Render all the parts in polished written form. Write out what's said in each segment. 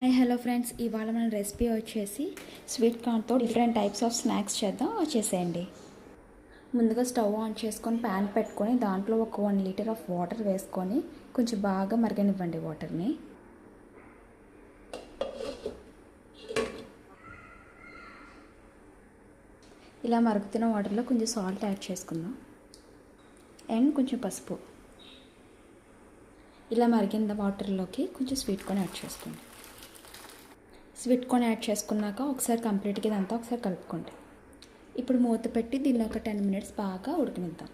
Hi hello friends, ఇవాళ మన recipe వచ్చేసి స్వీట్ కార్న్తో డిఫరెంట్ టైప్స్ ఆఫ్ స్నాక్స్ చేద్దాం. వచ్చేసేయండి. ముందుగా స్టవ్ ఆన్ చేసుకొని ప్యాన్ పెట్టుకొని దాంట్లో ఒక 1 లీటర్ ఆఫ్ వాటర్ వేసుకొని కొంచెం బాగా మరగనివ్వండి వాటర్ని. ఇలా మరుగుతున్న వాటర్లో కొంచెం సాల్ట్ యాడ్ చేసుకుందాం అండ్ కొంచెం పసుపు. ఇలా మరిగిన వాటర్లోకి కొంచెం స్వీట్ కార్న్ యాడ్ చేసుకోండి. స్వీట్ కార్న్ యాడ్ చేసుకున్నాక ఒకసారి కంప్లీట్గా ఇదంతా ఒకసారి కలుపుకోండి. ఇప్పుడు మూత పెట్టి దీన్ని ఒక 10 మినిట్స్ బాగా ఉడకనిద్దాం.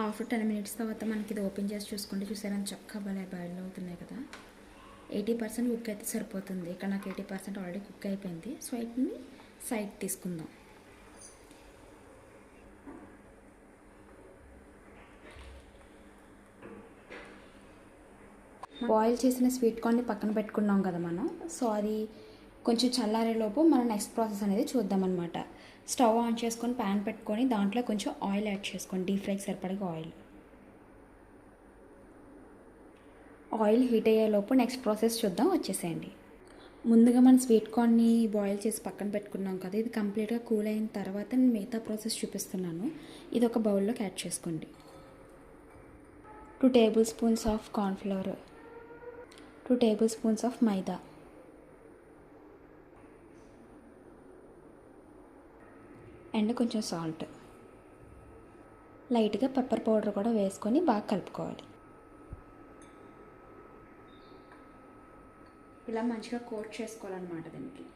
ఆఫ్టర్ 10 మినిట్స్ తర్వాత మనకి ఇది ఓపెన్ చేసి చూసుకుంటే చూసారా చక్కగా భలే బాయిల్ అవుతున్నాయి కదా. 80% కుక్ అయితే సరిపోతుంది. ఇక్కడ నాకు 80% ఆల్రెడీ కుక్ అయిపోయింది. సో వీటిని సైడ్ తీసుకుందాం. బాయిల్ చేసిన స్వీట్ కార్న్ని పక్కన పెట్టుకున్నాం కదా మనం. సో అది కొంచెం చల్లారేలోపు మనం నెక్స్ట్ ప్రాసెస్ అనేది చూద్దామన్నమాట. స్టవ్ ఆన్ చేసుకొని ప్యాన్ పెట్టుకొని దాంట్లో కొంచెం ఆయిల్ యాడ్ చేసుకోండి. డీప్ ఫ్రైకి సరిపడగా ఆయిల్ హీట్ అయ్యేలోపు నెక్స్ట్ ప్రాసెస్ చూద్దాం. వచ్చేసేయండి. ముందుగా మనం స్వీట్ కార్న్ని బాయిల్ చేసి పక్కన పెట్టుకున్నాం కదా, ఇది కంప్లీట్గా కూల్ అయిన తర్వాత నేను మిగతా ప్రాసెస్ చూపిస్తున్నాను. ఇది ఒక బౌల్లోకి యాడ్ చేసుకోండి. 2 table spoons of cornflour, 2 table spoons of maida, and కొంచెం సాల్ట్, లైట్గా పెప్పర్ పౌడర్ కూడా వేసుకొని బాగా కలుపుకోవాలి. ఇలా మంచిగా కోట్ చేసుకోవాలన్నమాట. దీనికి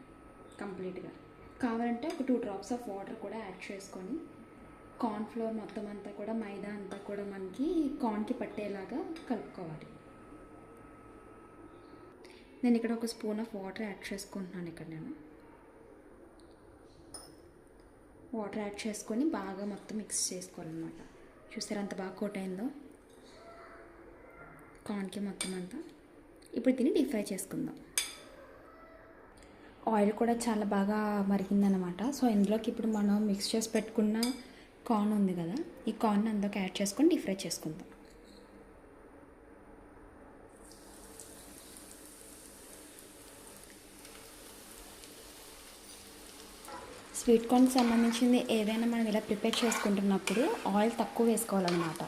కంప్లీట్గా కావాలంటే ఒక 2 డ్రాప్స్ ఆఫ్ వాటర్ కూడా యాడ్ చేసుకొని కార్న్ఫ్లోర్ మొత్తం అంతా కూడా మైదా అంతా కూడా మనకి కార్న్కి పట్టేలాగా కలుపుకోవాలి. నేను ఇక్కడ ఒక స్పూన్ ఆఫ్ వాటర్ యాడ్ చేసుకుంటున్నాను. నేను వాటర్ యాడ్ చేసుకొని బాగా మొత్తం మిక్స్ చేసుకోవాలన్నమాట. చూసారా అంత బాగా కోట్ అయిందో కార్న్కి మొత్తం అంతా. ఇప్పుడు దీన్ని డీప్ ఫ్రై చేసుకుందాం. ఆయిల్ కూడా చాలా బాగా మరిగిందనమాట. సో ఇందులోకి ఇప్పుడు మనం మిక్స్ చేసి పెట్టుకున్న కార్న్ ఉంది కదా, ఈ కార్న్ అందులోకి యాడ్ చేసుకొని డీప్ ఫ్రై చేసుకుందాం. స్వీట్ కార్న్కి సంబంధించింది ఏదైనా మనం ఇలా ప్రిపేర్ చేసుకుంటున్నప్పుడు ఆయిల్ తక్కువ వేసుకోవాలన్నమాట.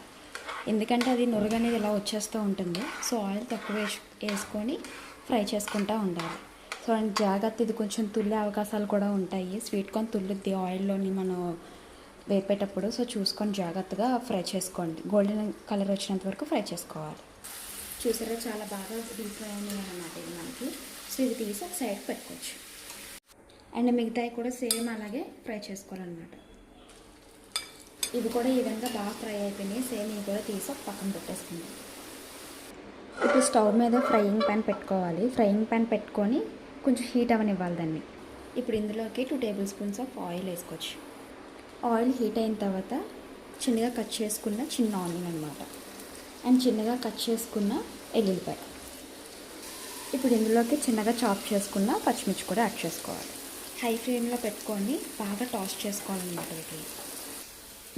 ఎందుకంటే అది నురగ అనేది ఇలా వచ్చేస్తూ ఉంటుంది. సో ఆయిల్ తక్కువ వేసుకొని ఫ్రై చేసుకుంటూ ఉండాలి. సో జాగ్రత్త, ఇది కొంచెం తుల్లే అవకాశాలు కూడా ఉంటాయి. స్వీట్ కార్న్ తుల్లుద్ది ఆయిల్లోని మనం వేపేటప్పుడు. సో చూసుకొని జాగ్రత్తగా ఫ్రై చేసుకోండి. గోల్డెన్ కలర్ వచ్చినంత వరకు ఫ్రై చేసుకోవాలి. చూసారా చాలా బాగా డీప్ ఫ్రై అయినాయి అన్నమాట ఇది మనకి. సో ఇది తీసి ఒక సైడ్ పెట్టుకోవచ్చు. అండ్ మిగతాయి కూడా సేమ్ అలాగే ఫ్రై చేసుకోవాలన్నమాట. ఇవి కూడా ఈ విధంగా బాగా ఫ్రై అయిపోయినాయి. సేమ్ ఇవి కూడా తీసి ఒక పక్కన పెట్టేసుకుందాం. ఇప్పుడు స్టవ్ మీద ఫ్రైయింగ్ ప్యాన్ పెట్టుకోవాలి. ఫ్రైయింగ్ ప్యాన్ పెట్టుకొని కొంచెం హీట్ అవనివ్వాలి దాన్ని. ఇప్పుడు ఇందులోకి 2 టేబుల్ స్పూన్స్ ఆఫ్ ఆయిల్ వేసుకోవచ్చు. ఆయిల్ హీట్ అయిన తర్వాత చిన్నగా కట్ చేసుకున్న చిన్న ఆనియన్ అనమాట, అండ్ చిన్నగా కట్ చేసుకున్న ఎల్లుల్లిపాయ. ఇప్పుడు ఇందులోకి చిన్నగా చాప్ చేసుకున్న పచ్చిమిర్చి కూడా యాడ్ చేసుకోవాలి. హై ఫ్లేమ్లో పెట్టుకొని బాగా టాస్ చేసుకోవాలన్నమాట. వీటిని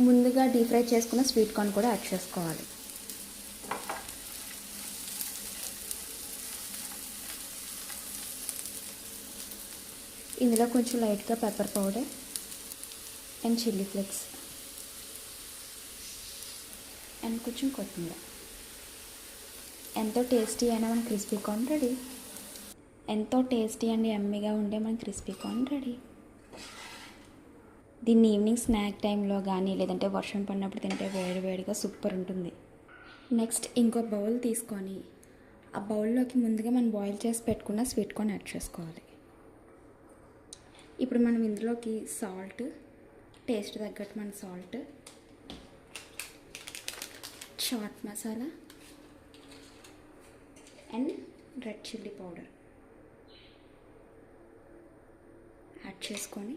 ముందుగా డీప్ ఫ్రై చేసుకున్న స్వీట్ కార్న్ కూడా యాడ్ చేసుకోవాలి. ఇందులో కొంచెం లైట్గా pepper powder and chilli flakes and కొంచెం కొత్తిమీర. ఎంతో టేస్టీ అయినా మన క్రిస్పీ కార్న్ రెడీ. ఎంతో టేస్టీ అండ్ యమ్మీగా ఉండే మన క్రిస్పీ కార్న్ రెడీ. దీన్ని ఈవినింగ్ స్నాక్ టైంలో కానీ లేదంటే వర్షం పడినప్పుడు తింటే వేడివేడిగా సూపర్ ఉంటుంది. నెక్స్ట్ ఇంకో బౌల్ తీసుకొని ఆ బౌల్లోకి ముందుగా మనం బాయిల్ చేసి పెట్టుకున్న స్వీట్ కార్న్ యాడ్ చేసుకోవాలి. ఇప్పుడు మనం ఇందులోకి సాల్ట్, టేస్ట్ తగ్గట్టు మన salt, chaat masala and red chilli powder add చేసుకొని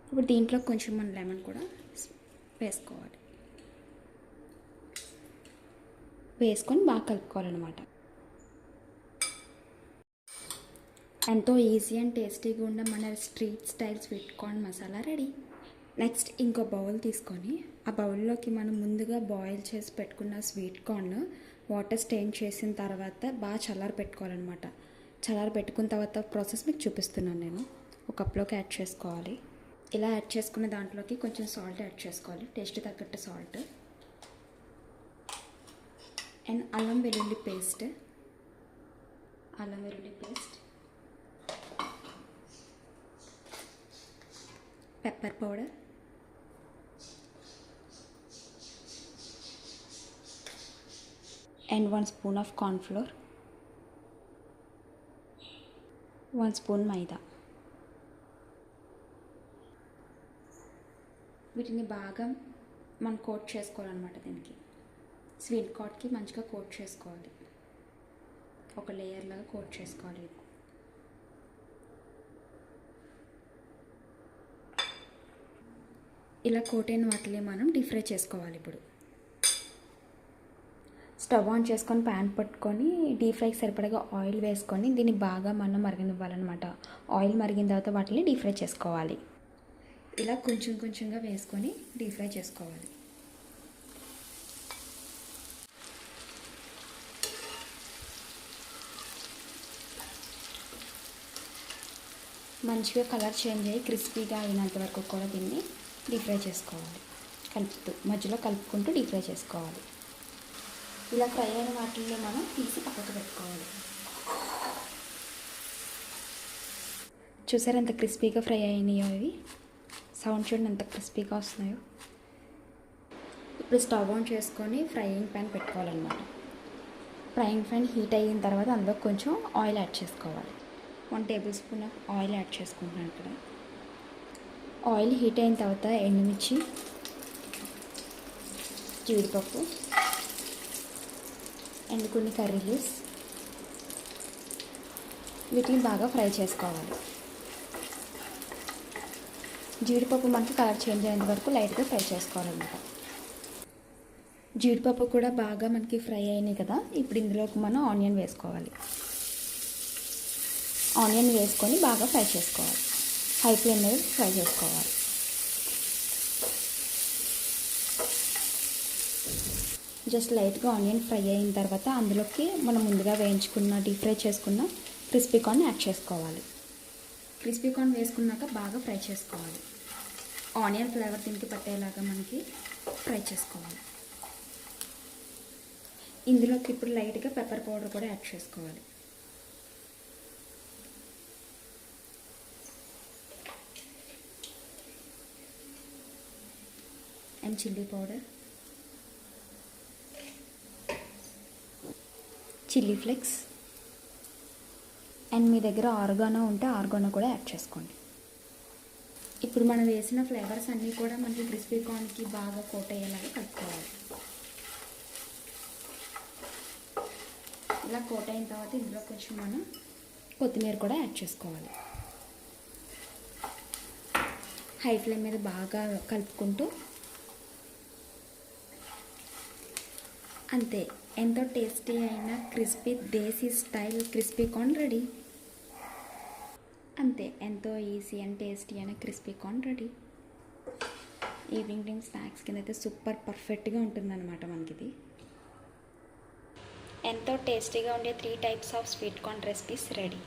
ఇప్పుడు దీంట్లో కొంచెం మన లెమన్ కూడా వేసుకోవాలి. వేసుకొని బాగా కలుపుకోవాలన్నమాట. ఎంతో ఈజీ అండ్ టేస్టీగా ఉండే మన street style sweet corn masala ready. Next ఇంకో బౌల్ తీసుకొని ఆ బౌల్లోకి మనం ముందుగా బాయిల్ చేసి పెట్టుకున్న స్వీట్ కార్న్ వాటర్ స్టెయిన్ చేసిన తర్వాత బాగా చల్లారి పెట్టుకోవాలన్నమాట. చల్లారి పెట్టుకున్న తర్వాత ప్రాసెస్ మీకు చూపిస్తున్నాను నేను. ఒక కప్లోకి యాడ్ చేసుకోవాలి. ఇలా యాడ్ చేసుకున్న దాంట్లోకి కొంచెం సాల్ట్ యాడ్ చేసుకోవాలి, టేస్ట్ తగ్గట్టు సాల్ట్. అండ్ అల్లం వెల్లుల్లి paste, pepper powder, and 1 spoon of corn flour, 1 spoon maida. వీటిని బాగా మనం కోట్ చేసుకోవాలన్నమాట. దీనికి స్వీట్ కార్న్కి మంచిగా కోట్ చేసుకోవాలి, ఒక లేయర్ లాగా కోట్ చేసుకోవాలి. ఇలా కోట్ అయిన వాటిని మనం డీప్ ఫ్రై చేసుకోవాలి. ఇప్పుడు స్టవ్ ఆన్ చేసుకొని ప్యాన్ పట్టుకొని డీప్ ఫ్రైకి సరిపడగా ఆయిల్ వేసుకొని దీన్ని బాగా మనం మరగనివ్వాలన్నమాట. ఆయిల్ మరిగిన తర్వాత వాటిని డీప్ ఫ్రై చేసుకోవాలి. ఇలా కొంచెం కొంచెంగా వేసుకొని డీప్ ఫ్రై చేసుకోవాలి. మంచిగా కలర్ చేంజ్ అయ్యి క్రిస్పీగా అయినంత వరకు కూడా దీన్ని డీప్ ఫ్రై చేసుకోవాలి. మధ్యలో కలుపుకుంటూ డీప్ ఫ్రై చేసుకోవాలి. ఇలా ఫ్రై అయిన వాటిల్లో మనం తీసి పక్కకు పెట్టుకోవాలి. చూసారు ఎంత క్రిస్పీగా ఫ్రై అయినాయో ఇవి. సౌండ్ చూడండి ఎంత క్రిస్పీగా వస్తున్నాయో. ఇప్పుడు స్టవ్ ఆన్ చేసుకొని ఫ్రైయింగ్ ప్యాన్ పెట్టుకోవాలన్నమాట. ఫ్రైయింగ్ ప్యాన్ హీట్ అయిన తర్వాత అందులో కొంచెం ఆయిల్ యాడ్ చేసుకోవాలి. 1 table spoon of oil add చేసుకుంటున్నాను ఇక్కడ. ఆయిల్ హీట్ అయిన తర్వాత ఎండుమిర్చి, జీడిపప్పు అండ్ కొన్ని కర్రీ లీవ్స్, వీటిని బాగా ఫ్రై చేసుకోవాలి. జీడిపప్పు మనకి కలర్ చేంజ్ అయ్యేంత వరకు లైట్గా ఫ్రై చేసుకోవాలన్నమాట. జీడిపప్పు కూడా బాగా మనకి ఫ్రై అయినాయి కదా. ఇప్పుడు ఇందులోకి మనం ఆనియన్ వేసుకోవాలి. ఆనియన్ వేసుకొని బాగా ఫ్రై చేసుకోవాలి. హై ఫ్లేమ్ మీద ఫ్రై చేసుకోవాలి. జస్ట్ లైట్గా ఆనియన్ ఫ్రై అయిన తర్వాత అందులోకి మనం ముందుగా వేయించుకున్న డీప్ ఫ్రై చేసుకున్న క్రిస్పీ కార్న్ యాడ్ చేసుకోవాలి. క్రిస్పీ కార్న్ వేసుకున్నాక బాగా ఫ్రై చేసుకోవాలి. ఆనియన్ ఫ్లేవర్ దీనికి పట్టేలాగా మనకి ఫ్రై చేసుకోవాలి. ఇందులోకి ఇప్పుడు లైట్గా పెప్పర్ పౌడర్ కూడా యాడ్ చేసుకోవాలి. And chilli powder, chilli flakes, and మీ దగ్గర ఆర్గానో ఉంటే ఆర్గానో కూడా యాడ్ చేసుకోండి. ఇప్పుడు మనం వేసిన ఫ్లేవర్స్ అన్నీ కూడా మనకి క్రిస్పీ కార్న్కి బాగా కోట్ అయ్యేలాగా కలుపుకోవాలి. ఇలా కోట్ అయిన తర్వాత ఇందులో కొంచెం మనం కొత్తిమీర కూడా యాడ్ చేసుకోవాలి. హై ఫ్లేమ్ మీద బాగా కలుపుకుంటూ అంతే, ఎంతో టేస్టీ అయిన క్రిస్పీ దేశీ స్టైల్ క్రిస్పీ కార్న్ రెడీ. అంతే, ఎంతో ఈజీ అండ్ టేస్టీ అయిన crispy corn ready. Evening time snacks కింద అయితే సూపర్ పర్ఫెక్ట్గా ఉంటుందన్నమాట మనకి ఇది. ఎంతో టేస్టీగా ఉండే 3 types of sweet corn recipes ready.